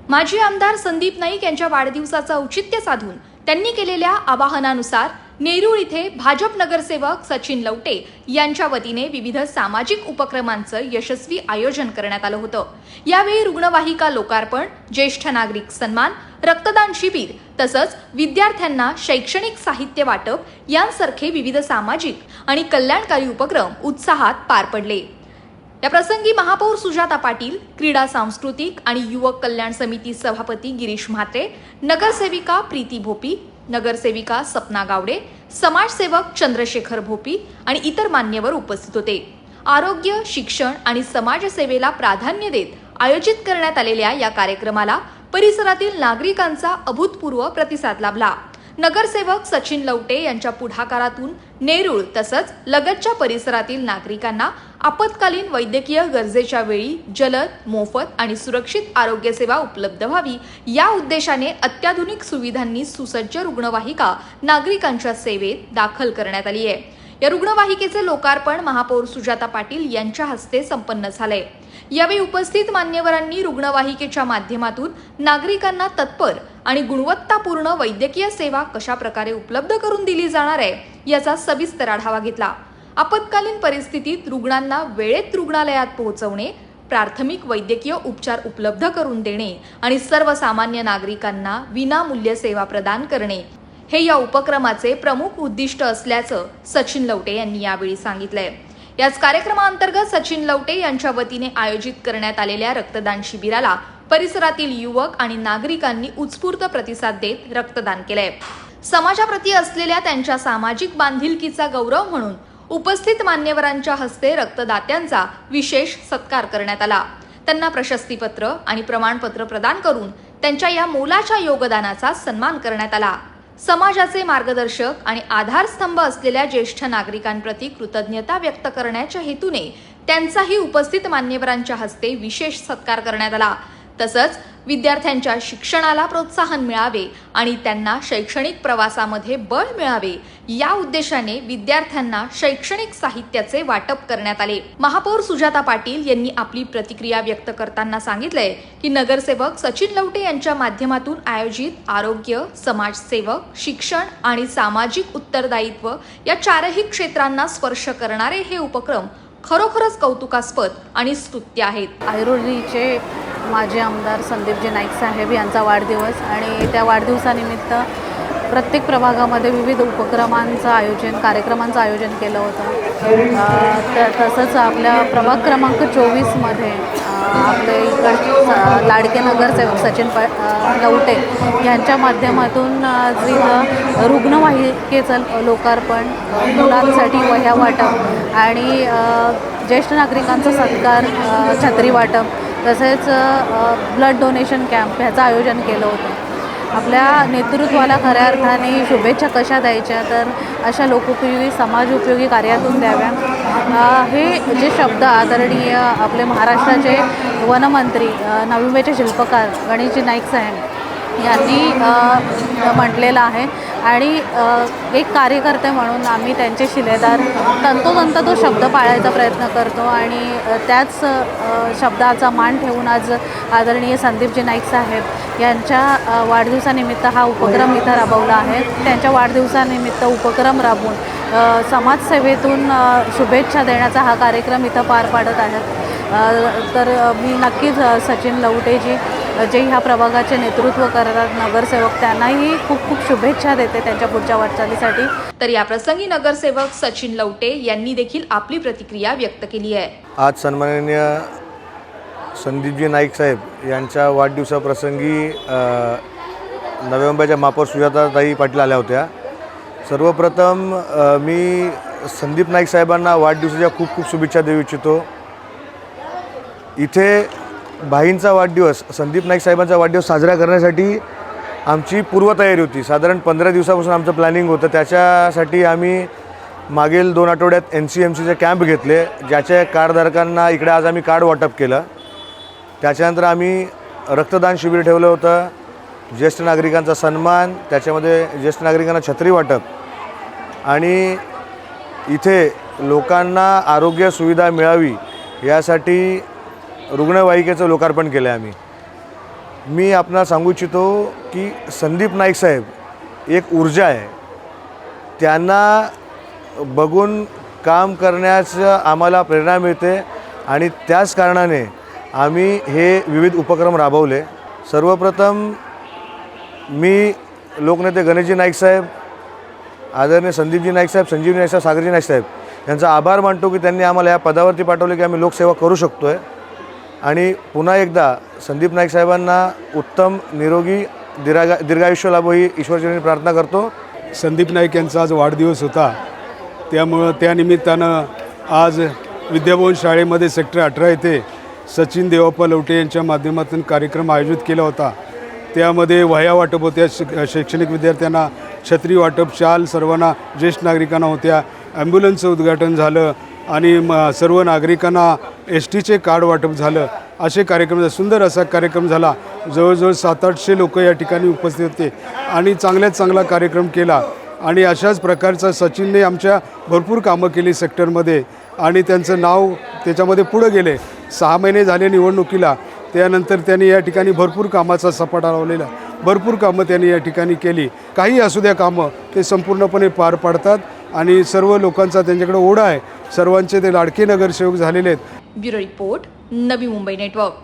माजी आमदार संदीप नाईक यांच्या वाढदिवसाचं औचित्य साधून त्यांनी केलेल्या आवाहनानुसार नेरूळ इथे भाजप नगरसेवक सचिन लवटे यांच्या वतीने विविध सामाजिक उपक्रमांचं यशस्वी आयोजन करण्यात आलं होतं। यावेळी रुग्णवाहिका लोकार्पण, ज्येष्ठ नागरिक सन्मान, रक्तदान शिबिर तसंच विद्यार्थ्यांना शैक्षणिक साहित्य वाटप यांसारखे विविध सामाजिक आणि कल्याणकारी उपक्रम उत्साहात पार पडले। या प्रसंगी महापौर सुजाता पाटील, क्रीडा सांस्कृतिक आणि युवक कल्याण समिती सभापती गिरीश म्हात्रे, नगरसेविका प्रीती भोपी, नगरसेविका सपना गावडे, समाजसेवक चंद्रशेखर भोपी आणि इतर मान्यवर उपस्थित होते। आरोग्य, शिक्षण आणि समाजसेवेला प्राधान्य देत आयोजित करण्यात आलेल्या या कार्यक्रमाला परिसरातील नागरिकांचा अभूतपूर्व प्रतिसाद लाभला। नगरसेवक सचिन लवटे यांच्या पुढाकारातून नेरूळ तसंच लगतच्या परिसरातील नागरिकांना आपत्कालीन वैद्यकीय गरजेच्या वेळी जलद, मोफत आणि सुरक्षित आरोग्य सेवा उपलब्ध व्हावी या उद्देशाने अत्याधुनिक सुविधांनी सुसज्ज रुग्णवाहिका नागरिकांच्या सेवेत दाखल करण्यात आली आहे। या रुग्णवाहिकेचे लोकार्पण महापौर सुजाता पाटील यांच्या हस्ते संपन्न झाले। यावेळी उपस्थित मान्यवरांनी रुग्णवाहिकेच्या माध्यमातून नागरिकांना तत्पर आणि गुणवत्तापूर्ण वैद्यकीय सेवा कशा प्रकारे उपलब्ध करून दिली जाणार आहे याचा सविस्तर आढावा घेतला। आपत्कालीन परिस्थितीत रुग्णांना वेळेत रुग्णालयात पोहोचवणे, प्राथमिक वैद्यकीय उपचार उपलब्ध करून देणे आणि सर्वसामान्य नागरिकांना विनामूल्य सेवा प्रदान करणे हे या उपक्रमाचे प्रमुख उद्दिष्ट असल्याचं सचिन लवटे यांनी यावेळी सांगितलंय। याच कार्यक्रमाअंतर्गत सचिन लवटे यांच्या वतीने आयोजित करण्यात आलेल्या रक्तदान शिबिराला परिसरातील युवक आणि नागरिकांनी उत्स्फूर्त प्रतिसाद देत रक्तदान केलंय। समाजाप्रती असलेल्या त्यांच्या सामाजिक बांधिलकीचा गौरव म्हणून उपस्थित मान्यवरांच्या हस्ते रक्तदात्यांचा विशेष सत्कार करण्यात आला। त्यांना प्रशस्तीपत्र आणि प्रमाणपत्र प्रदान करून त्यांच्या या मोलाच्या योगदानाचा सन्मान करण्यात आला। समाजाचे मार्गदर्शक आणि आधारस्तंभ असलेल्या ज्येष्ठ नागरिकांप्रती कृतज्ञता व्यक्त करण्याच्या हेतूने त्यांचाही उपस्थित मान्यवरांच्या हस्ते विशेष सत्कार करण्यात आला। तसंच विद्यार्थ्यांच्या शिक्षणाला प्रोत्साहन मिळावे आणि त्यांना शैक्षणिक प्रवासामध्ये बळ मिळावे या उद्देशाने विद्यार्थ्यांना शैक्षणिक साहित्याचे वाटप करण्यात आले। महापौर सुजाता पाटील यांनी आपली प्रतिक्रिया व्यक्त करताना सांगितलंय की नगरसेवक सचिन लवटे यांच्या माध्यमातून आयोजित आरोग्य, समाजसेवक, शिक्षण आणि सामाजिक उत्तरदायित्व या चारही क्षेत्रांना स्पर्श करणारे हे उपक्रम खरोखरच कौतुकास्पद आणि स्तुत्य आहेत। ऐरोलीचे माजी आमदार संदीपजी नाईक साहेब यांचा वाढदिवस आणि त्या वाढदिवसानिमित्त प्रत्येक प्रभागामध्ये विविध कार्यक्रमांचं आयोजन केलं होतं। तसंच आपल्या प्रभाग क्रमांक 24मध्ये आपले इकडचे लाडके नगरसेवक सचिन लवटे यांच्या माध्यमातून रुग्णवाहिकेचं लोकार्पण, मुलांसाठी वह्या वाटप आणि ज्येष्ठ नागरिकांचा सत्कार, छत्री वाटप तसेच ब्लड डोनेशन कॅम्प ह्याचं आयोजन केलं होतं। आपल्या नेतृत्वाला खऱ्या अर्थाने शुभेच्छा कशा द्यायच्या तर अशा लोकोपयोगी समाजोपयोगी कार्यातून द्याव्या। हे जे शब्द आदरणीय आपले महाराष्ट्राचे वनमंत्री, नवी शिल्पकार गणेशजी नाईक साहेब यांनी म्हटलेलं आहे आणि एक कार्यकर्ते म्हणून आम्ही त्यांचे शिलेदार तंतोतंत तो शब्द पाळायचा प्रयत्न करतो आणि त्याच शब्दाचा मान ठेवून आज आदरणीय संदीपजी नाईक साहेब यांच्या वाढदिवसानिमित्त हा उपक्रम इथं राबवला आहे। त्यांच्या वाढदिवसानिमित्त उपक्रम राबवून समाजसेवेतून शुभेच्छा देण्याचा हा कार्यक्रम इथं पार पाडत आहेत। तर मी नक्कीच सचिन लवटेजी जे ह्या प्रभागाचे नेतृत्व करतात नगरसेवक त्यांनाही खूप खूप शुभेच्छा देते त्यांच्या पुढच्या वाटचालीसाठी। तर या प्रसंगी नगरसेवक सचिन लवटे यांनी देखील आपली प्रतिक्रिया व्यक्त केली आहे। आज सन्माननीय संदीपजी नाईक साहेब यांच्या वाढदिवसाप्रसंगी नवी मुंबईच्या महापौर सुजाताताई पाटील आल्या होत्या। सर्वप्रथम मी संदीप नाईक साहेबांना वाढदिवसाच्या खूप खूप शुभेच्छा देऊ इच्छितो। इथे भाईंचा वाढदिवस, संदीप नाईक साहेबांचा वाढदिवस साजरा करण्यासाठी आमची पूर्वतयारी होती। साधारण 15 दिवसापासून आमचं प्लॅनिंग होतं। त्याच्यासाठी आम्ही मागील 2 आठवड्यात NCMCचे कॅम्प घेतले, ज्याच्या कार्डधारकांना इकडे आज आम्ही कार्ड वाटप केलं। त्याच्यानंतर आम्ही रक्तदान शिबिर ठेवलं होतं, ज्येष्ठ नागरिकांचा सन्मान, त्याच्यामध्ये ज्येष्ठ नागरिकांना छत्री वाटप आणि इथे लोकांना आरोग्य सुविधा मिळावी यासाठी रुग्णवाहिकेचं लोकार्पण केलं आहे आम्ही। मी आपणाला सांगू इच्छितो की संदीप नाईक साहेब एक ऊर्जा आहे. त्यांना बघून काम करण्याचं आम्हाला प्रेरणा मिळते आणि त्याच कारणाने आम्ही हे विविध उपक्रम राबवले. सर्वप्रथम मी लोकनेते गणेशजी नाईक साहेब, आदरणीय संदीपजी नाईक साहेब, संजीवजी नाईक साहेब, सागरजी नाईक साहेब यांचा आभार मानतो की त्यांनी आम्हाला या पदावरती पाठवले की आम्ही लोकसेवा करू शकतो आहे. आणि पुन्हा एकदा संदीप नाईक साहेबांना उत्तम निरोगी दीर्घायुष्य लाभो ही ईश्वरचरणी प्रार्थना करतो. संदीप नाईक यांचा आज वाढदिवस होता, त्यामुळं त्यानिमित्तानं आज विद्याभवन शाळेमध्ये सेक्टर 18 येथे सचिन देवप्पा लवटे यांच्या माध्यमातून कार्यक्रम आयोजित केला होता. त्यामध्ये वह्या वाटप होत्या, शैक्षणिक विद्यार्थ्यांना छत्री वाटप, शाल सर्वांना ज्येष्ठ नागरिकांना होत्या, ॲम्ब्युलन्सचं उद्घाटन झालं आणि सर्व नागरिकांना STचे कार्ड वाटप झालं. असे कार्यक्रम, सुंदर असा कार्यक्रम झाला. जवळजवळ 700-800 लोक या ठिकाणी उपस्थित होते आणि चांगल्यात चांगला कार्यक्रम केला. आणि अशाच प्रकारचा सचिनने आमच्या भरपूर कामं केली सेक्टरमध्ये आणि त्यांचं नाव त्याच्यामध्ये पुढं गेले. 6 महिने झाले निवडणुकीला, त्यानंतर त्यांनी या ठिकाणी भरपूर कामाचा सपाटा लावलेला, भरपूर कामं त्यांनी या ठिकाणी केली. काही असू द्या कामं, ते संपूर्णपणे पार पाडतात आणि सर्व लोकांचा त्यांच्याकडे ओढा आहे. सर्वांचे ते लाडके नगरसेवक झालेले आहेत. Bureau report, Navi Mumbai network.